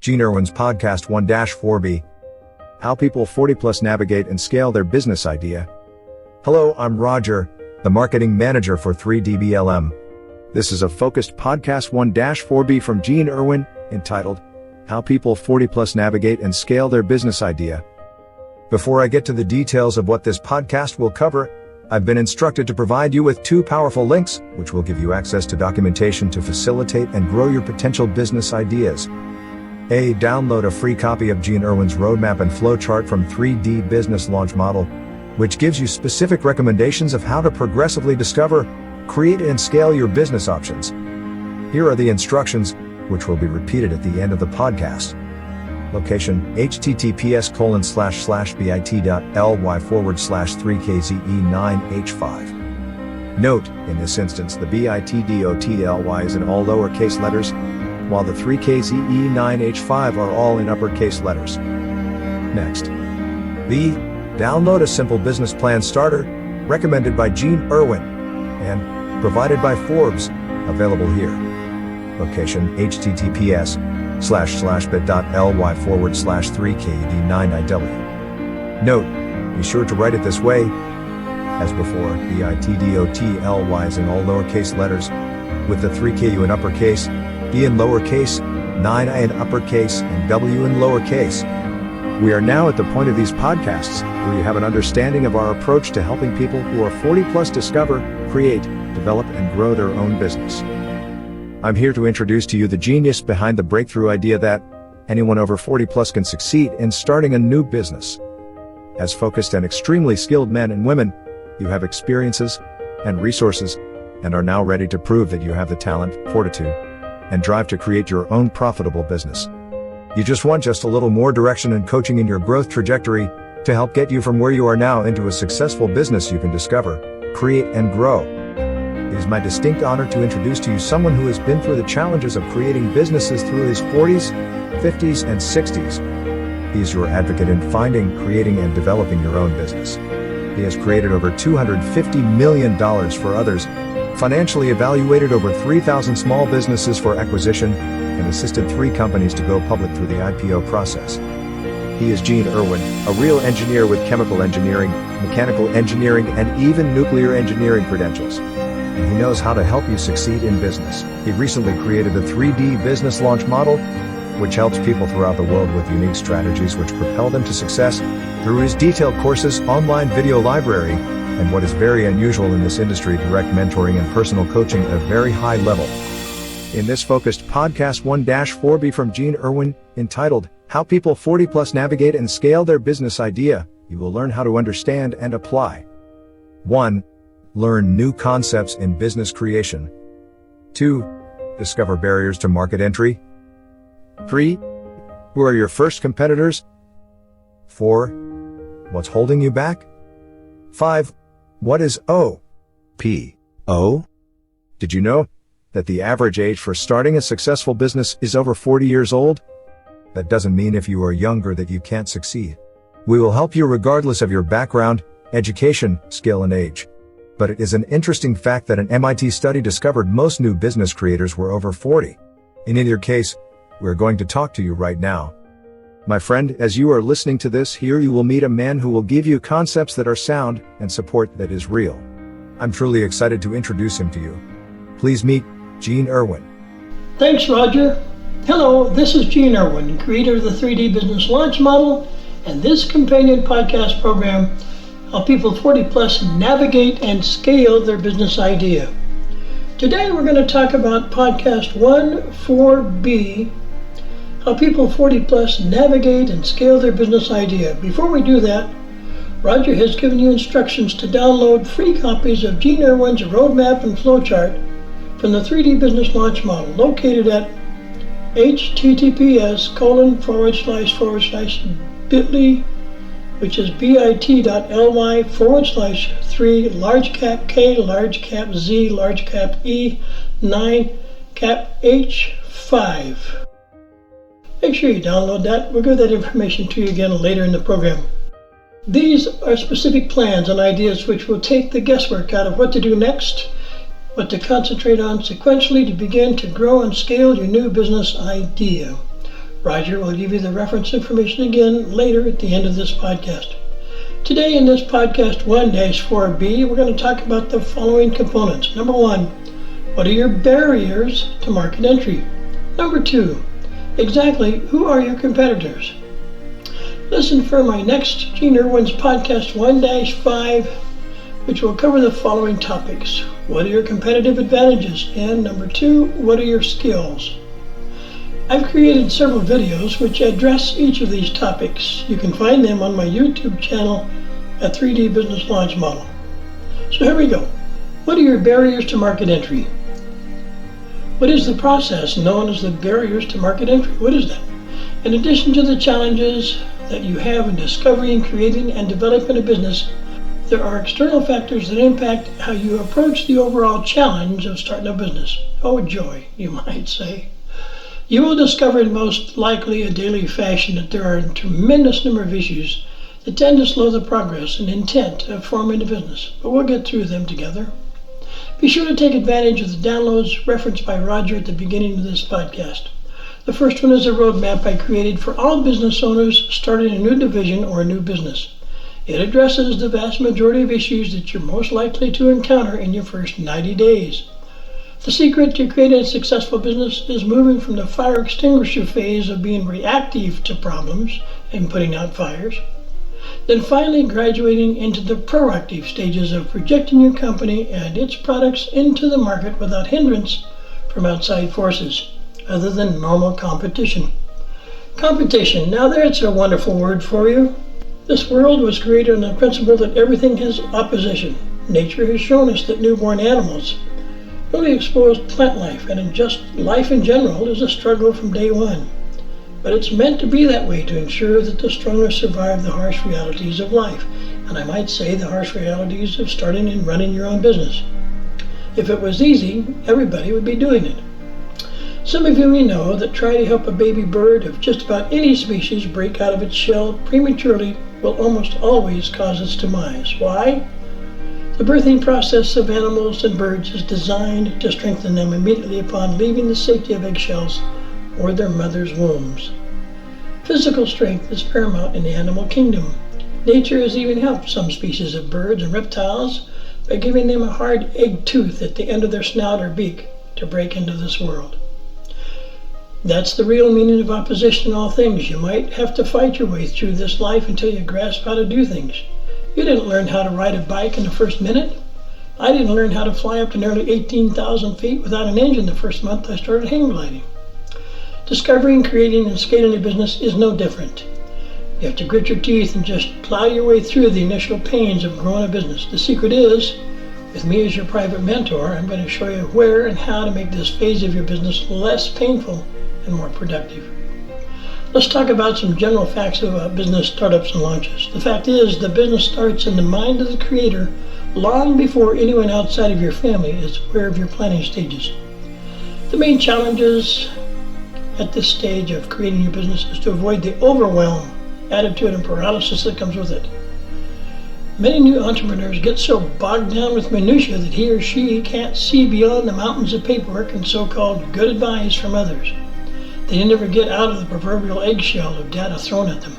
Gene Irwin's podcast 1-4B. How people 40 plus navigate and scale their business idea. Hello, I'm Roger, the marketing manager for 3DBLM. This is a focused podcast 1-4B from Gene Irwin, entitled, How People 40 Plus Navigate and Scale Their Business Idea. Before I get to the details of what this podcast will cover, I've been instructed to provide you with 2 powerful links, which will give you access to documentation to facilitate and grow your potential business ideas. A. Download a free copy of Gene Irwin's roadmap and flowchart from 3D Business Launch Model, which gives you specific recommendations of how to progressively discover, create, and scale your business options. Here are the instructions, which will be repeated at the end of the podcast. Location: https://bit.ly/3kze9h5. Note, in this instance the bit.ly is in all lowercase letters, while the 3kze9h5 are all in uppercase letters. Next. B. Download a simple business plan starter, recommended by Gene Irwin, and provided by Forbes, available here. Location: https://bit.ly/3ked9iw. Note, be sure to write it this way. As before, bit.ly is in all lowercase letters, with the 3ku in uppercase, B in lowercase, 9i in uppercase, and W in lowercase. We are now at the point of these podcasts where you have an understanding of our approach to helping people who are 40 plus discover, create, develop, and grow their own business. I'm here to introduce to you the genius behind the breakthrough idea that anyone over 40 plus can succeed in starting a new business. As focused and extremely skilled men and women, you have experiences and resources and are now ready to prove that you have the talent, fortitude, and drive to create your own profitable business. You just want a little more direction and coaching in your growth trajectory to help get you from where you are now into a successful business you can discover, create, and grow. It is my distinct honor to introduce to you someone who has been through the challenges of creating businesses through his 40s, 50s, and 60s. He is your advocate in finding, creating, and developing your own business. He has created over $250 million for others, financially evaluated over 3,000 small businesses for acquisition, and assisted 3 companies to go public through the IPO process. He is Gene Irwin, a real engineer with chemical engineering, mechanical engineering, and even nuclear engineering credentials. And he knows how to help you succeed in business. He recently created the 3D Business Launch Model, which helps people throughout the world with unique strategies which propel them to success through his detailed courses, online video library, and what is very unusual in this industry, direct mentoring and personal coaching at a very high level. In this focused podcast 1-4B from Gene Irwin, entitled, How People 40 Plus Navigate and Scale Their Business Idea, you will learn how to understand and apply. 1. Learn new concepts in business creation. 2. Discover barriers to market entry. 3. Who are your first competitors? 4. What's holding you back? 5. What is OPO? Did you know that the average age for starting a successful business is over 40 years old? That doesn't mean if you are younger that you can't succeed. We will help you regardless of your background, education, skill, and age. But it is an interesting fact that an MIT study discovered most new business creators were over 40. In either case, we're going to talk to you right now. My friend, as you are listening to this, here you will meet a man who will give you concepts that are sound and support that is real. I'm truly excited to introduce him to you. Please meet Gene Irwin. Thanks, Roger. Hello, this is Gene Irwin, creator of the 3D Business Launch Model, and this companion podcast program, How People 40 Plus Navigate and Scale Their Business Idea. Today we're going to talk about podcast 1-4B, How People 40 Plus Navigate and Scale Their Business Idea. Before we do that, Roger has given you instructions to download free copies of Gene Irwin's roadmap and flowchart from the 3D Business Launch Model, located at https://bit.ly, which is bit.ly/3 large cap K large cap Z large cap E 9 cap H5. Make sure you download that. We'll give that information to you again later in the program. These are specific plans and ideas which will take the guesswork out of what to do next, what to concentrate on sequentially to begin to grow and scale your new business idea. Roger will give you the reference information again later at the end of this podcast. Today in this podcast 1-4B, we're going to talk about the following components. Number 1, what are your barriers to market entry? Number 2, exactly who are your competitors? Listen for my next Gene Irwin's podcast 1-5, which will cover the following topics. What are your competitive advantages? And number 2, what are your skills? I've created several videos which address each of these topics. You can find them on my YouTube channel at 3D Business Launch Model. So here we go. What are your barriers to market entry? What is the process known as the barriers to market entry? What is that? In addition to the challenges that you have in discovering, creating, and developing a business, there are external factors that impact how you approach the overall challenge of starting a business. Oh joy, you might say. You will discover in most likely a daily fashion that there are a tremendous number of issues that tend to slow the progress and intent of forming a business, but we'll get through them together. Be sure to take advantage of the downloads referenced by Roger at the beginning of this podcast. The first one is a roadmap I created for all business owners starting a new division or a new business. It addresses the vast majority of issues that you're most likely to encounter in your first 90 days. The secret to creating a successful business is moving from the fire extinguisher phase of being reactive to problems and putting out fires, then finally graduating into the proactive stages of projecting your company and its products into the market without hindrance from outside forces, other than normal competition. Competition, now there's a wonderful word for you. This world was created on the principle that everything has opposition. Nature has shown us that newborn animals, fully exposed plant life, and in just life in general, is a struggle from day one. But it's meant to be that way to ensure that the strongest survive the harsh realities of life, and I might say the harsh realities of starting and running your own business. If it was easy, everybody would be doing it. Some of you may know that trying to help a baby bird of just about any species break out of its shell prematurely will almost always cause its demise. Why? The birthing process of animals and birds is designed to strengthen them immediately upon leaving the safety of eggshells or their mother's wombs. Physical strength is paramount in the animal kingdom. Nature has even helped some species of birds and reptiles by giving them a hard egg tooth at the end of their snout or beak to break into this world. That's the real meaning of opposition in all things. You might have to fight your way through this life until you grasp how to do things. You didn't learn how to ride a bike in the first minute. I didn't learn how to fly up to nearly 18,000 feet without an engine the first month I started hang gliding. Discovering, creating, and scaling a business is no different. You have to grit your teeth and just plow your way through the initial pains of growing a business. The secret is, with me as your private mentor, I'm going to show you where and how to make this phase of your business less painful and more productive. Let's talk about some general facts about business startups and launches. The fact is, the business starts in the mind of the creator long before anyone outside of your family is aware of your planning stages. The main challenges at this stage of creating your business is to avoid the overwhelm, attitude, and paralysis that comes with it. Many new entrepreneurs get so bogged down with minutiae that he or she can't see beyond the mountains of paperwork and so-called good advice from others. They never get out of the proverbial eggshell of data thrown at them.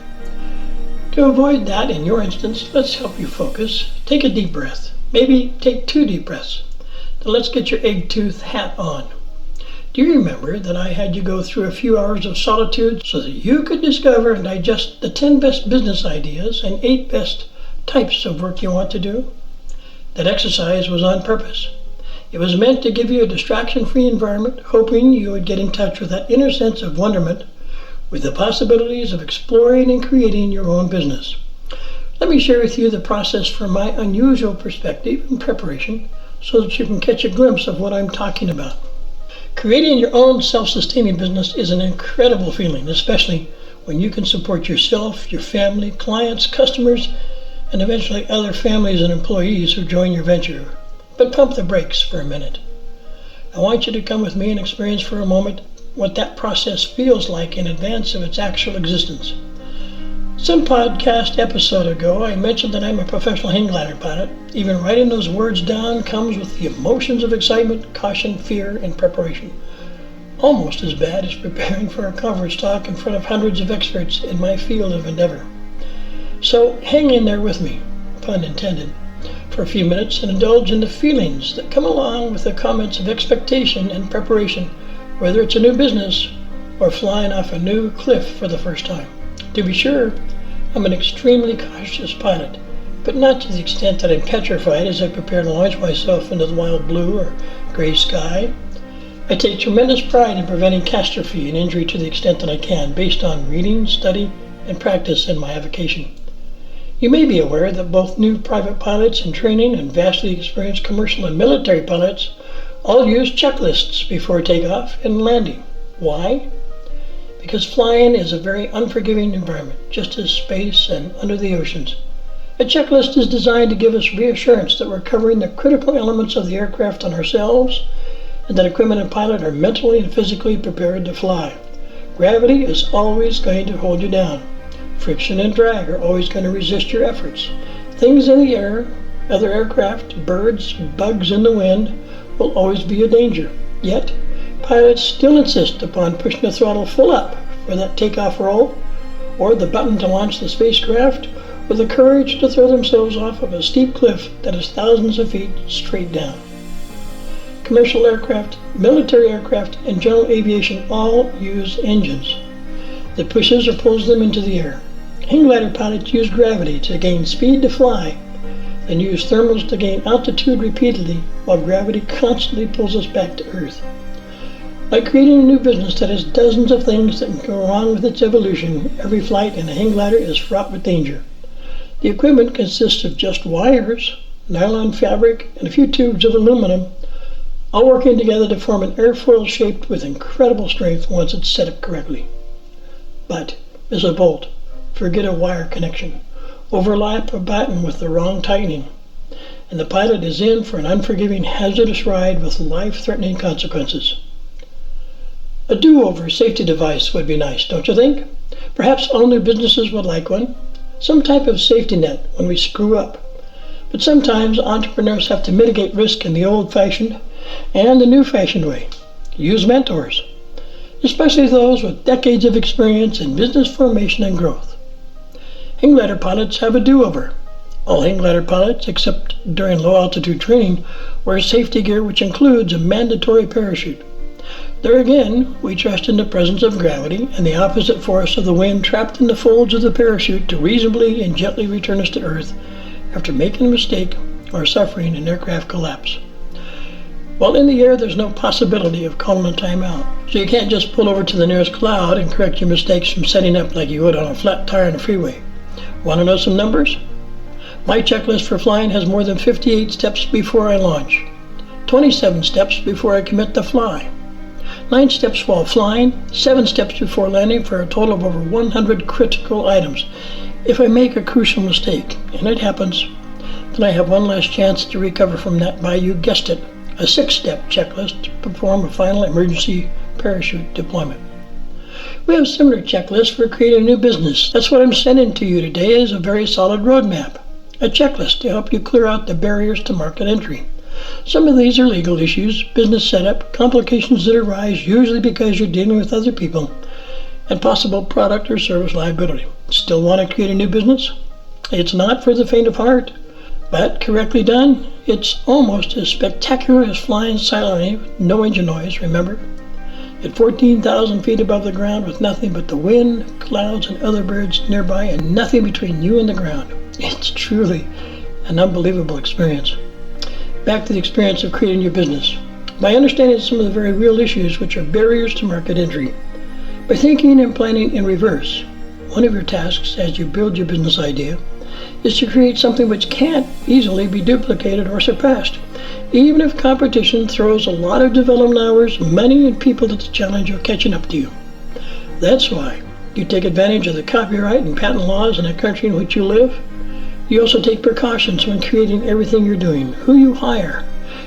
To avoid that, in your instance, let's help you focus. Take a deep breath. Maybe take 2 deep breaths. Then let's get your egg tooth hat on. Do you remember that I had you go through a few hours of solitude so that you could discover and digest the 10 best business ideas and 8 best types of work you want to do? That exercise was on purpose. It was meant to give you a distraction-free environment, hoping you would get in touch with that inner sense of wonderment with the possibilities of exploring and creating your own business. Let me share with you the process from my unusual perspective and preparation so that you can catch a glimpse of what I'm talking about. Creating your own self-sustaining business is an incredible feeling, especially when you can support yourself, your family, clients, customers, and eventually other families and employees who join your venture. But pump the brakes for a minute. I want you to come with me and experience for a moment what that process feels like in advance of its actual existence. Some podcast episode ago, I mentioned that I'm a professional hang glider pilot. Even writing those words down comes with the emotions of excitement, caution, fear, and preparation. almost as bad as preparing for a conference talk in front of hundreds of experts in my field of endeavor. So hang in there with me, pun intended, for a few minutes and indulge in the feelings that come along with the comments of expectation and preparation, whether it's a new business or flying off a new cliff for the first time. To be sure, I'm an extremely cautious pilot, but not to the extent that I'm petrified as I prepare to launch myself into the wild blue or gray sky. I take tremendous pride in preventing catastrophe and injury to the extent that I can, based on reading, study, and practice in my avocation. You may be aware that both new private pilots in training and vastly experienced commercial and military pilots all use checklists before takeoff and landing. Why? Because flying is a very unforgiving environment, just as space and under the oceans. A checklist is designed to give us reassurance that we're covering the critical elements of the aircraft on ourselves, and that equipment and pilot are mentally and physically prepared to fly. Gravity is always going to hold you down. Friction and drag are always going to resist your efforts. Things in the air, other aircraft, birds, bugs in the wind, will always be a danger. Yet, pilots still insist upon pushing the throttle full up for that takeoff roll, or the button to launch the spacecraft, with the courage to throw themselves off of a steep cliff that is thousands of feet straight down. Commercial aircraft, military aircraft, and general aviation all use engines that pushes or pulls them into the air. Hang glider pilots use gravity to gain speed to fly, then use thermals to gain altitude repeatedly, while gravity constantly pulls us back to Earth. Like creating a new business that has dozens of things that can go wrong with its evolution, every flight in a hang glider is fraught with danger. The equipment consists of just wires, nylon fabric, and a few tubes of aluminum, all working together to form an airfoil shaped with incredible strength once it's set up correctly. But, miss a bolt, forget a wire connection, overlap a button with the wrong tightening, and the pilot is in for an unforgiving, hazardous ride with life-threatening consequences. A do-over safety device would be nice, don't you think? Perhaps all new businesses would like one. Some type of safety net when we screw up. But sometimes entrepreneurs have to mitigate risk in the old-fashioned and the new-fashioned way. Use mentors, especially those with decades of experience in business formation and growth. Hang glider pilots have a do-over. All hang glider pilots, except during low-altitude training, wear safety gear which includes a mandatory parachute. There again, we trust in the presence of gravity and the opposite force of the wind trapped in the folds of the parachute to reasonably and gently return us to Earth after making a mistake or suffering an aircraft collapse. While in the air, there's no possibility of calling a timeout, so you can't just pull over to the nearest cloud and correct your mistakes from setting up like you would on a flat tire on a freeway. Want to know some numbers? My checklist for flying has more than 58 steps before I launch, 27 steps before I commit to fly, 9 steps while flying, 7 steps before landing, for a total of over 100 critical items. If I make a crucial mistake, and it happens, then I have one last chance to recover from that by, you guessed it, a 6-step checklist to perform a final emergency parachute deployment. We have similar checklists for creating a new business. That's what I'm sending to you today, is a very solid roadmap, a checklist to help you clear out the barriers to market entry. Some of these are legal issues, business setup, complications that arise usually because you're dealing with other people, and possible product or service liability. Still want to create a new business? It's not for the faint of heart, but correctly done, it's almost as spectacular as flying silently with no engine noise, remember? At 14,000 feet above the ground with nothing but the wind, clouds, and other birds nearby, and nothing between you and the ground. It's truly an unbelievable experience. Back to the experience of creating your business. By understanding some of the very real issues which are barriers to market entry. By thinking and planning in reverse. One of your tasks as you build your business idea is to create something which can't easily be duplicated or surpassed, even if competition throws a lot of development hours, money, and people at the challenge of catching up to you. That's why you take advantage of the copyright and patent laws in the country in which you live. You also take precautions when creating everything you're doing, who you hire,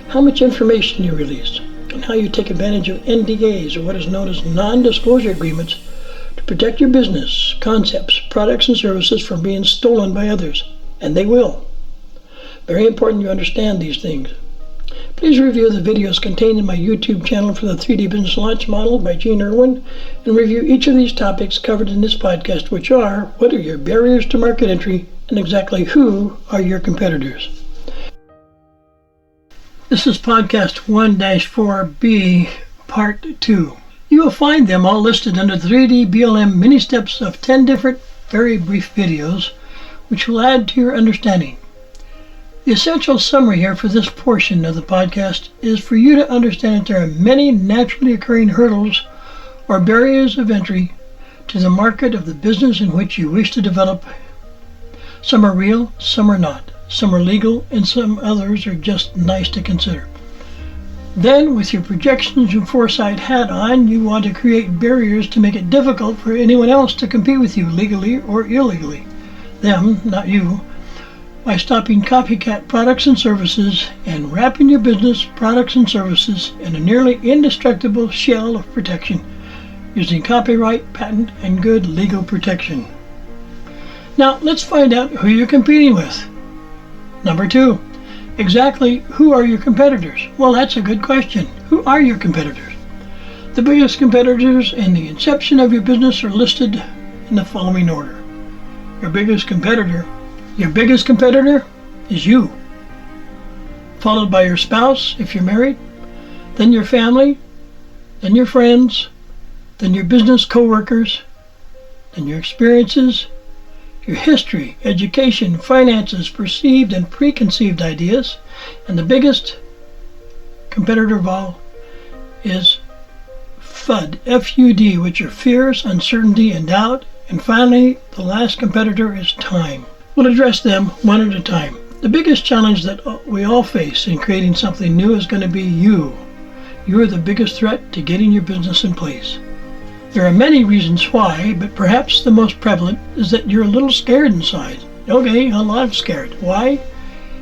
how much information you release, and how you take advantage of NDAs, or what is known as non-disclosure agreements, to protect your business, concepts, products, and services from being stolen by others. And they will. Very important you understand these things. Please review the videos contained in my YouTube channel for the 3D Business Launch Model by Gene Irwin, and review each of these topics covered in this podcast, which are: what are your barriers to market entry, and exactly who are your competitors? This is podcast 1-4B, part 2. You will find them all listed under 3D BLM mini steps of 10 different, very brief videos, which will add to your understanding. The essential summary here for this portion of the podcast is for you to understand that there are many naturally occurring hurdles or barriers of entry to the market of the business in which you wish to develop. Some are real, some are not. Some are legal, and some others are just nice to consider. Then, with your projections and foresight hat on, you want to create barriers to make it difficult for anyone else to compete with you legally or illegally. Them, not you, by stopping copycat products and services and wrapping your business, products, and services in a nearly indestructible shell of protection using copyright, patent, and good legal protection. Now, let's find out who you're competing with. Number 2. Exactly who are your competitors? Well, that's a good question. Who are your competitors? The biggest competitors in the inception of your business are listed in the following order. Your biggest competitor is you, followed by your spouse if you're married, then your family, then your friends, then your business co-workers, then your experiences, your history, education, finances, perceived and preconceived ideas, and the biggest competitor of all is FUD, F-U-D, which are fears, uncertainty, and doubt. And finally, the last competitor is time. We'll address them one at a time. The biggest challenge that we all face in creating something new is going to be you. You are the biggest threat to getting your business in place. There are many reasons why, but perhaps the most prevalent is that you're a little scared inside. Okay, a lot scared. Why?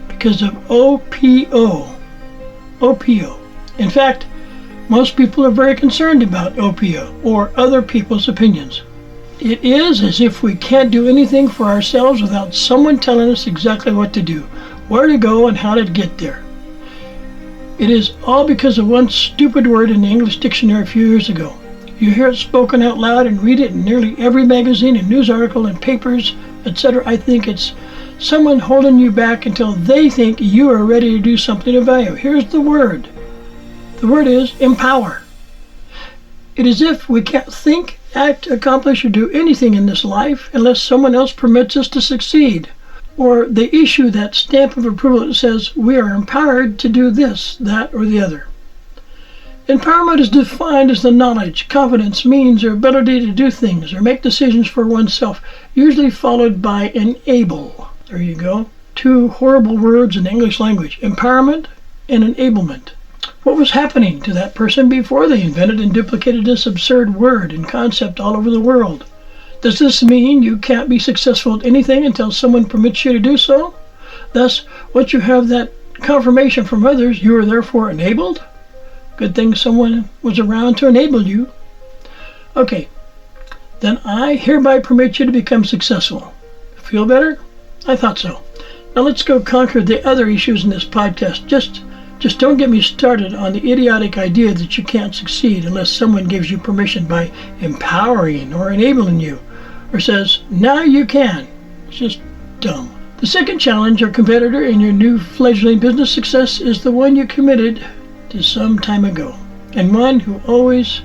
Because of OPO. In fact, most people are very concerned about OPO, or other people's opinions. It is as if we can't do anything for ourselves without someone telling us exactly what to do, where to go, and how to get there. It is all because of one stupid word in the English dictionary a few years ago. You hear it spoken out loud and read it in nearly every magazine and news article and papers, etc. I think it's someone holding you back until they think you are ready to do something of value. Here's the word. The word is empower. It is as if we can't think, act, accomplish, or do anything in this life unless someone else permits us to succeed. Or they issue that stamp of approval that says we are empowered to do this, that, or the other. Empowerment is defined as the knowledge, confidence, means, or ability to do things or make decisions for oneself, usually followed by enable. There you go. Two horrible words in the English language, empowerment and enablement. What was happening to that person before they invented and duplicated this absurd word and concept all over the world? Does this mean you can't be successful at anything until someone permits you to do so? Thus, once you have that confirmation from others, you are therefore enabled? Good thing someone was around to enable you. Okay, then I hereby permit you to become successful. Feel better? I thought so. Now let's go conquer the other issues in this podcast. Just don't get me started on the idiotic idea that you can't succeed unless someone gives you permission by empowering or enabling you, or says, now you can. It's just dumb. The second challenge or competitor in your new fledgling business success is the one you committed to some time ago, and one who always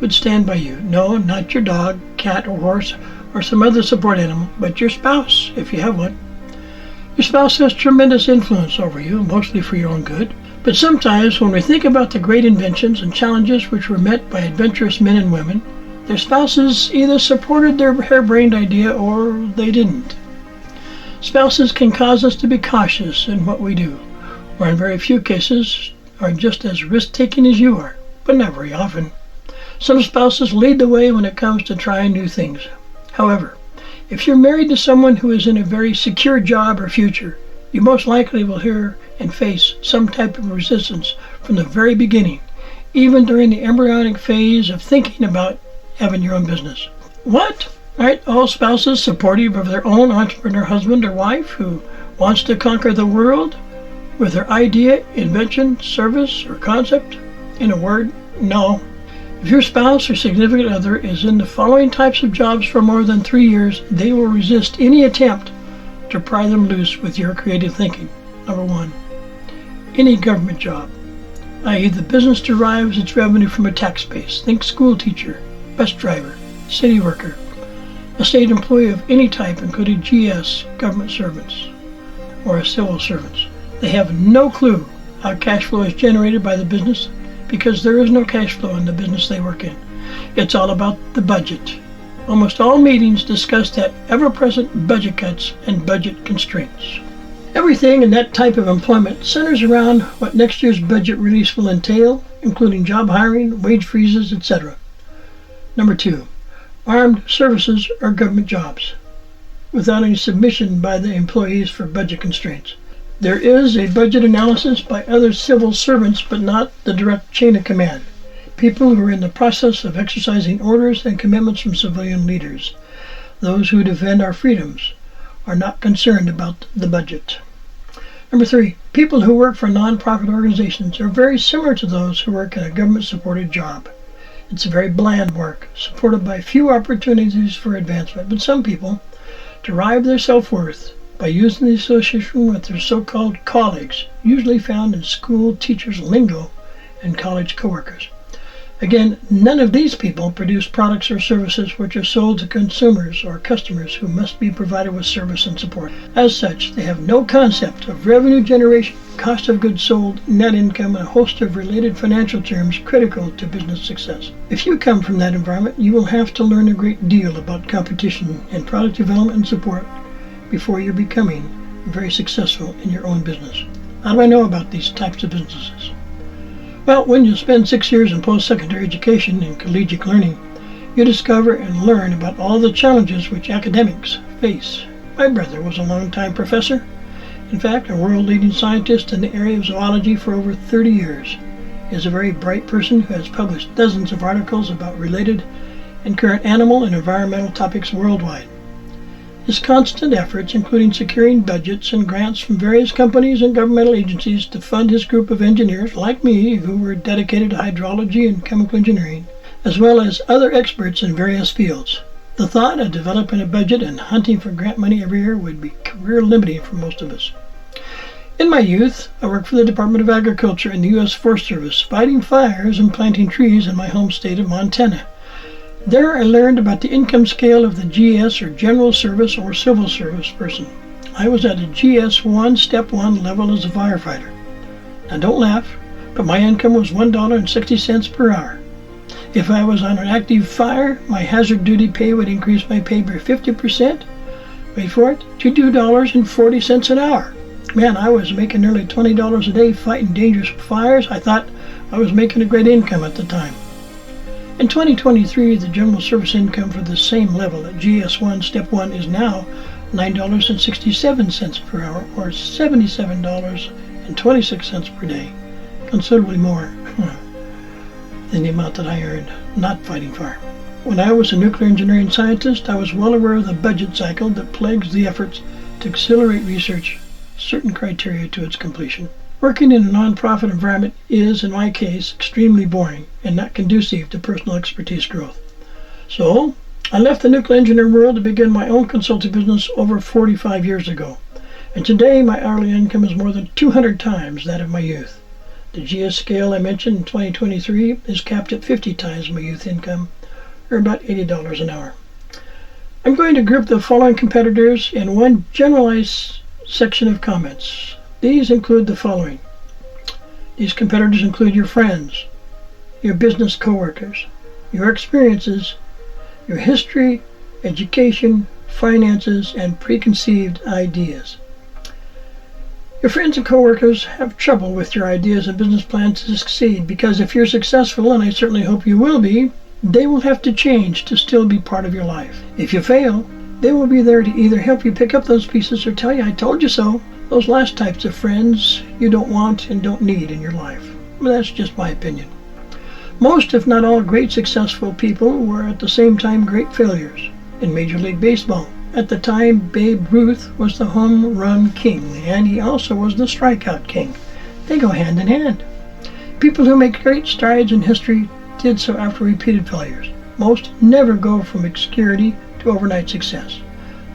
would stand by you. No, not your dog, cat, or horse, or some other support animal, but your spouse, if you have one. Your spouse has tremendous influence over you, mostly for your own good. But sometimes when we think about the great inventions and challenges which were met by adventurous men and women, their spouses either supported their harebrained idea or they didn't. Spouses can cause us to be cautious in what we do, or in very few cases are just as risk-taking as you are, but not very often. Some spouses lead the way when it comes to trying new things. However, if you're married to someone who is in a very secure job or future, you most likely will hear and face some type of resistance from the very beginning, even during the embryonic phase of thinking about having your own business. What? Aren't all spouses supportive of their own entrepreneur husband or wife who wants to conquer the world? with their idea, invention, service, or concept? In a word, no. If your spouse or significant other is in the following types of jobs for more than 3 years, they will resist any attempt to pry them loose with your creative thinking. Number 1, any government job, i.e. the business derives its revenue from a tax base. Think school teacher, bus driver, city worker, a state employee of any type, including GS, government servants, or civil servants. They have no clue how cash flow is generated by the business because there is no cash flow in the business they work in. It's all about the budget. Almost all meetings discuss that ever-present budget cuts and budget constraints. Everything in that type of employment centers around what next year's budget release will entail, including job hiring, wage freezes, etc. Number 2, armed services or government jobs, without any submission by the employees for budget constraints. There is a budget analysis by other civil servants, but not the direct chain of command. People who are in the process of exercising orders and commitments from civilian leaders. Those who defend our freedoms are not concerned about the budget. Number 3, people who work for nonprofit organizations are very similar to those who work in a government-supported job. It's a very bland work, supported by few opportunities for advancement, but some people derive their self-worth by using the association with their so-called colleagues, usually found in school teachers' lingo and college coworkers. Again, none of these people produce products or services which are sold to consumers or customers who must be provided with service and support. As such, they have no concept of revenue generation, cost of goods sold, net income, and a host of related financial terms critical to business success. If you come from that environment, you will have to learn a great deal about competition and product development and support before you're becoming very successful in your own business. How do I know about these types of businesses? Well, when you spend 6 years in post-secondary education and collegiate learning, you discover and learn about all the challenges which academics face. My brother was a long-time professor, in fact, a world-leading scientist in the area of zoology for over 30 years. He is a very bright person who has published dozens of articles about related and current animal and environmental topics worldwide. His constant efforts, including securing budgets and grants from various companies and governmental agencies to fund his group of engineers, like me, who were dedicated to hydrology and chemical engineering, as well as other experts in various fields. The thought of developing a budget and hunting for grant money every year would be career-limiting for most of us. In my youth, I worked for the Department of Agriculture in the U.S. Forest Service, fighting fires and planting trees in my home state of Montana. There I learned about the income scale of the GS or General Service or Civil Service person. I was at a GS1 Step 1 level as a firefighter. Now don't laugh, but my income was $1.60 per hour. If I was on an active fire, my hazard duty pay would increase my pay by 50%, wait for it, to $2.40 an hour. Man, I was making nearly $20 a day fighting dangerous fires. I thought I was making a great income at the time. In 2023, the general service income for the same level at GS1 Step 1 is now $9.67 per hour, or $77.26 per day, considerably more than the amount that I earned not fighting fire. When I was a nuclear engineering scientist, I was well aware of the budget cycle that plagues the efforts to accelerate research, certain criteria to its completion. Working in a nonprofit environment is, in my case, extremely boring and not conducive to personal expertise growth. So, I left the nuclear engineering world to begin my own consulting business over 45 years ago. And today, my hourly income is more than 200 times that of my youth. The GS scale I mentioned in 2023 is capped at 50 times my youth income, or about $80 an hour. I'm going to group the following competitors in one generalized section of comments. These include the following. These competitors include your friends, your business coworkers, your experiences, your history, education, finances, and preconceived ideas. Your friends and coworkers have trouble with your ideas and business plans to succeed because if you're successful, and I certainly hope you will be, they will have to change to still be part of your life. If you fail, they will be there to either help you pick up those pieces or tell you, I told you so. Those last types of friends you don't want and don't need in your life. Well, that's just my opinion. Most, if not all, great successful people were at the same time great failures. In Major League Baseball, At the time, Babe Ruth was the home run king, and he also was the strikeout king. They go hand in hand. People who make great strides in history did so after repeated failures. Most never go from obscurity to overnight success.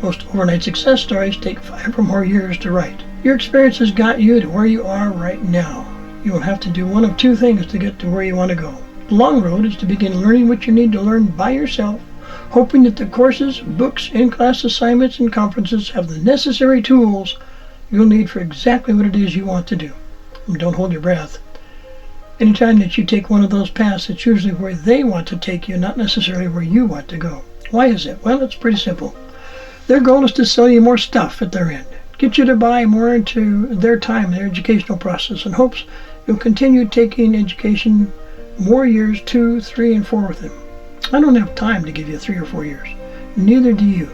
Most overnight success stories take 5 or more years to write. Your experience has got you to where you are right now. You will have to do one of 2 things to get to where you want to go. The long road is to begin learning what you need to learn by yourself, hoping that the courses, books, in-class assignments, and conferences have the necessary tools you'll need for exactly what it is you want to do. And don't hold your breath. Anytime that you take one of those paths, it's usually where they want to take you, not necessarily where you want to go. Why is it? Well, it's pretty simple. Their goal is to sell you more stuff at their end, get you to buy more into their time, their educational process, in hopes you'll continue taking education more years, 2, 3, and 4 with them. I don't have time to give you 3 or 4 years. Neither do you.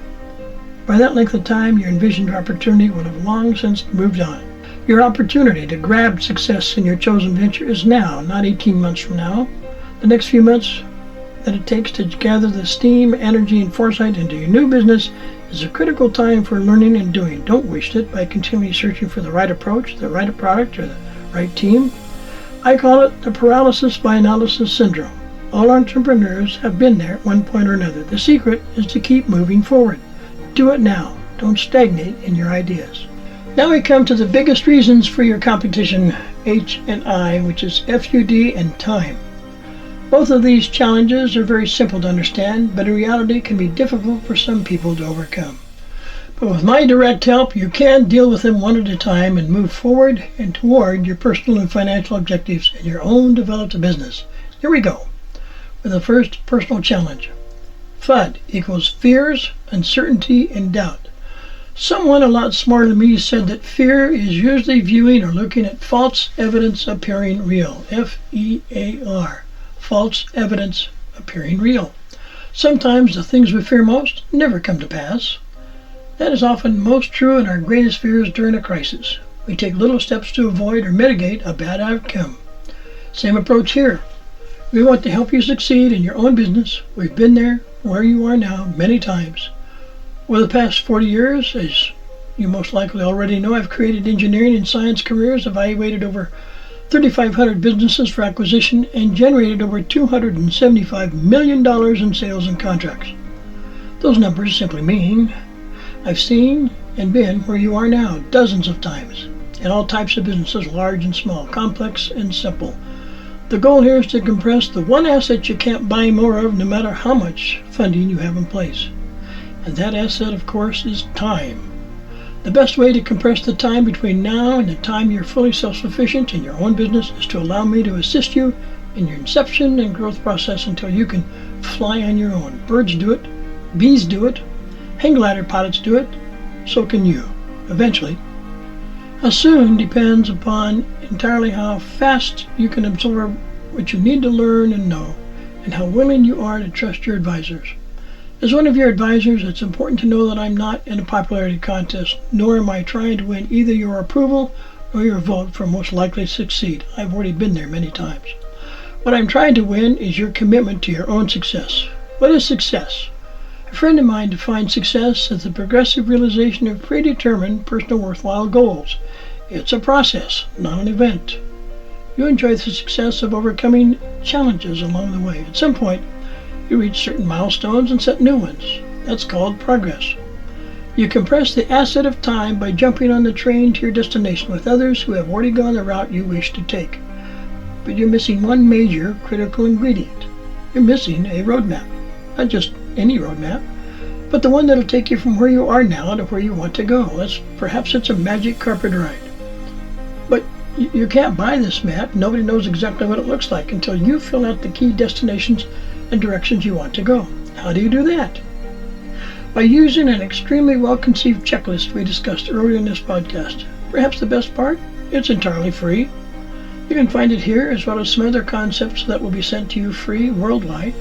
By that length of time, your envisioned opportunity would have long since moved on. Your opportunity to grab success in your chosen venture is now, not 18 months from now. The next few months that it takes to gather the steam, energy, and foresight into your new business is a critical time for learning and doing. Don't waste it by continually searching for the right approach, the right product, or the right team. I call it the paralysis by analysis syndrome. All entrepreneurs have been there at one point or another. The secret is to keep moving forward. Do it now. Don't stagnate in your ideas. Now we come to the biggest reasons for your competition, H and I, which is FUD and time. Both of these challenges are very simple to understand, but in reality can be difficult for some people to overcome. But with my direct help, you can deal with them one at a time and move forward and toward your personal and financial objectives in your own developed business. Here we go with the first personal challenge. FUD equals fears, uncertainty, and doubt. Someone a lot smarter than me said that fear is usually viewing or looking at false evidence appearing real. F-E-A-R. False evidence appearing real. Sometimes the things we fear most never come to pass. That is often most true in our greatest fears during a crisis. We take little steps to avoid or mitigate a bad outcome. Same approach here. We want to help you succeed in your own business. We've been there, where you are now, many times. Over the past 40 years, as you most likely already know, I've created engineering and science careers, evaluated over 3,500 businesses for acquisition, and generated over $275 million in sales and contracts. Those numbers simply mean I've seen and been where you are now dozens of times, in all types of businesses, large and small, complex and simple. The goal here is to compress the one asset you can't buy more of, no matter how much funding you have in place. And that asset, of course, is time. The best way to compress the time between now and the time you're fully self-sufficient in your own business is to allow me to assist you in your inception and growth process until you can fly on your own. Birds do it, bees do it, hang glider pilots do it, so can you, eventually. How soon depends upon entirely how fast you can absorb what you need to learn and know, and how willing you are to trust your advisors. As one of your advisors, it's important to know that I'm not in a popularity contest, nor am I trying to win either your approval or your vote for most likely to succeed. I've already been there many times. What I'm trying to win is your commitment to your own success. What is success? A friend of mine defined success as the progressive realization of predetermined personal worthwhile goals. It's a process, not an event. You enjoy the success of overcoming challenges along the way. At some point, you reach certain milestones and set new ones. That's called progress. You compress the asset of time by jumping on the train to your destination with others who have already gone the route you wish to take. But you're missing one major critical ingredient. You're missing a roadmap. Not just any roadmap, but the one that'll take you from where you are now to where you want to go. Perhaps it's a magic carpet ride. But you can't buy this map. Nobody knows exactly what it looks like until you fill out the key destinations and directions you want to go. How do you do that? By using an extremely well-conceived checklist we discussed earlier in this podcast. Perhaps the best part? It's entirely free. You can find it here as well as some other concepts that will be sent to you free worldwide.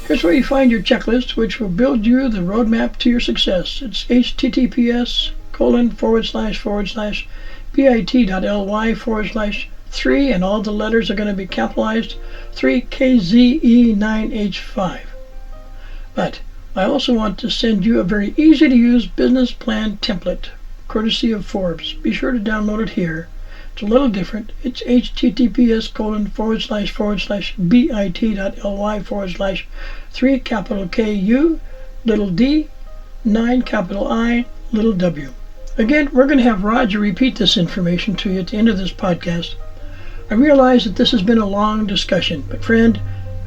Here's where you find your checklist, which will build you the roadmap to your success. It's https://bit.ly/3, and all the letters are going to be capitalized 3KZE9H5. But I also want to send you a very easy to use business plan template, courtesy of Forbes. Be sure to download it here. It's a little different. It's https://bit.ly/3 capital KU little d 9 capital I little w. Again, we're going to have Roger repeat this information to you at the end of this podcast. I realize that this has been a long discussion, but friend,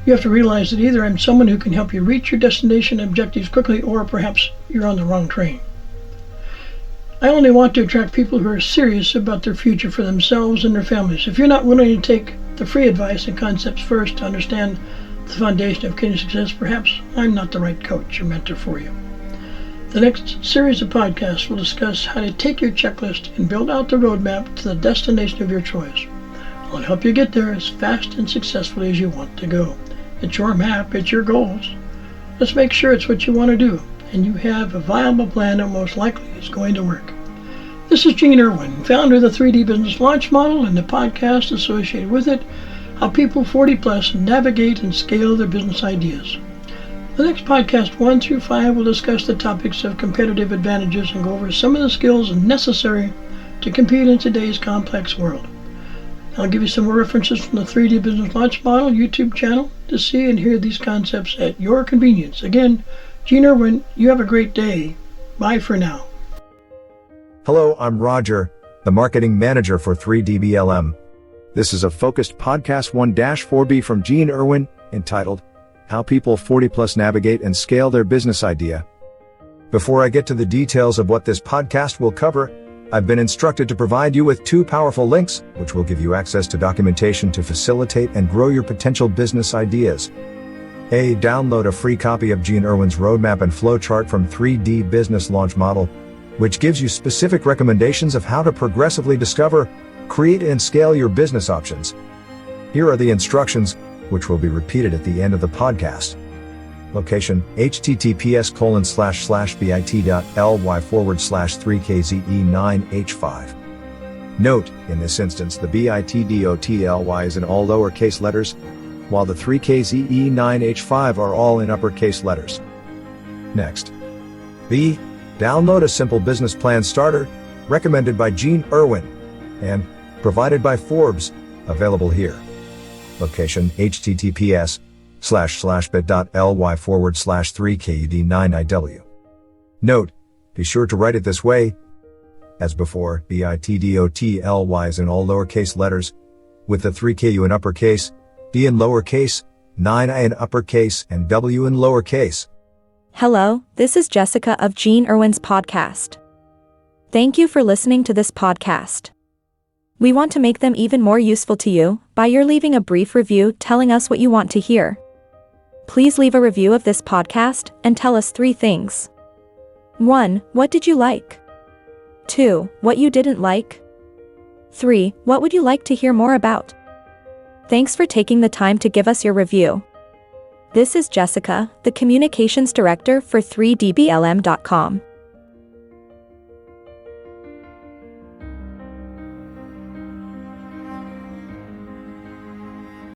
you have to realize that either I'm someone who can help you reach your destination objectives quickly, or perhaps you're on the wrong train. I only want to attract people who are serious about their future for themselves and their families. If you're not willing to take the free advice and concepts first to understand the foundation of kidney success, perhaps I'm not the right coach or mentor for you. The next series of podcasts will discuss how to take your checklist and build out the roadmap to the destination of your choice. I'll help you get there as fast and successfully as you want to go. It's your map, it's your goals. Let's make sure it's what you want to do, and you have a viable plan that most likely is going to work. This is Gene Irwin, founder of the 3D Business Launch Model and the podcast associated with it, How People 40 Plus Navigate and Scale Their Business Ideas. The next podcast 1 through 5 will discuss the topics of competitive advantages and go over some of the skills necessary to compete in today's complex world. I'll give you some more references from the 3D Business Launch Model YouTube channel to see and hear these concepts at your convenience. Again, Gene Irwin, you have a great day. Bye for now. Hello, I'm Roger, the marketing manager for 3DBLM. This is a focused podcast 1-4B from Gene Irwin, entitled How People 40 Plus Navigate and Scale Their Business Idea. Before I get to the details of what this podcast will cover, I've been instructed to provide you with 2 powerful links, which will give you access to documentation to facilitate and grow your potential business ideas. A. Download a free copy of Gene Irwin's roadmap and flowchart from 3D Business Launch Model, which gives you specific recommendations of how to progressively discover, create, and scale your business options. Here are the instructions, which will be repeated at the end of the podcast. Location, https://bit.ly/3kze9h5. Note, in this instance the bit.ly is in all lowercase letters, while the 3kze9h5 are all in uppercase letters. Next. B. Download a simple business plan starter, recommended by Gene Irwin, and provided by Forbes, available here. Location, https://bit.ly/3kud9iw. Note, be sure to write it this way. As before, bit.ly is in all lowercase letters, with the 3ku in uppercase, d in lowercase, 9i in uppercase, and w in lowercase. Hello, this is Jessica of Gene Irwin's podcast. Thank you for listening to this podcast. We want to make them even more useful to you by your leaving a brief review telling us what you want to hear. Please leave a review of this podcast and tell us 3 things. 1. What did you like? 2. What you didn't like? 3. What would you like to hear more about? Thanks for taking the time to give us your review. This is Jessica, the Communications Director for 3dblm.com.